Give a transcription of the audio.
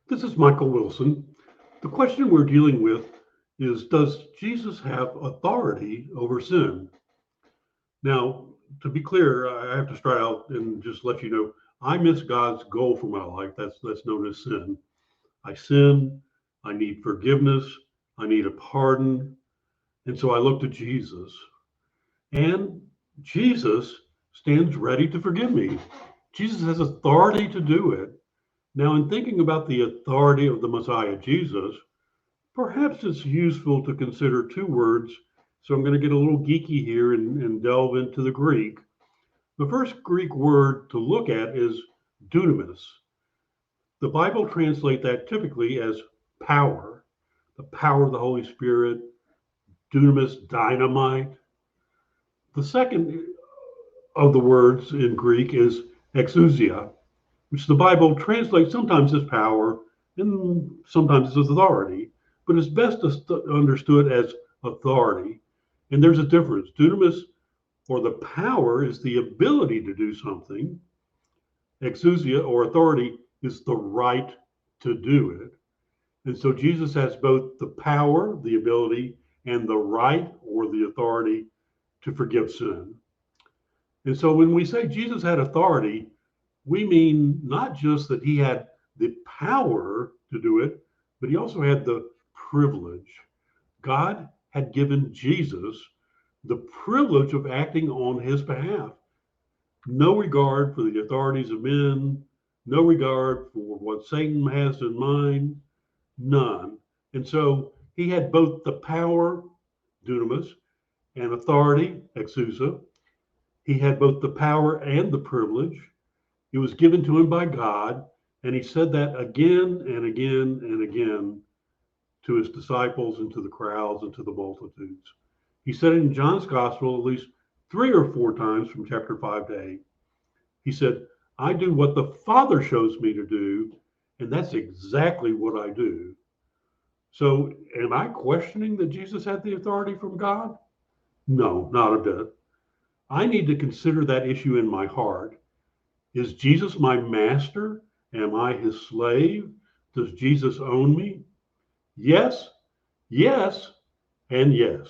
This is Michael Wilson. The question we're dealing with is, does Jesus have authority over sin? Now, to be clear, I have to start out and just let you know I miss God's goal for my life. That's known as sin. I sin, I need forgiveness, I need a pardon, and so I look to Jesus. And Jesus stands ready to forgive me. Jesus has authority to do it. Now, in thinking about the authority of the Messiah Jesus, perhaps it's useful to consider two words. So I'm going to get a little geeky here and delve into the Greek. The first Greek word to look at is dunamis. The Bible translates that typically as power, the power of the Holy Spirit, dunamis, dynamite. The second of the words in Greek is exousia, which the Bible translates sometimes as power and sometimes as authority, but it's best understood as authority. And there's a difference. Dunamis, or the power, is the ability to do something. Exousia, or authority, is the right to do it. And so Jesus has both the power, the ability, and the right or the authority to forgive sin. And so when we say Jesus had authority, we mean not just that he had the power to do it, but he also had the privilege. God had given Jesus the privilege of acting on his behalf. No regard for the authorities of men, no regard for what Satan has in mind, none. And so he had both the power, dunamis, and authority, exousia. He had both the power and the privilege. It was given to him by God, and he said that again and again and again to his disciples and to the crowds and to the multitudes. He said it in John's gospel at least 3 or 4 times from chapter 5 to 8. He said, I do what the Father shows me to do, and that's exactly what I do. So, am I questioning that Jesus had the authority from God? No, not a bit. I need to consider that issue in my heart. Is Jesus my master? Am I his slave? Does Jesus own me? Yes, yes, and yes.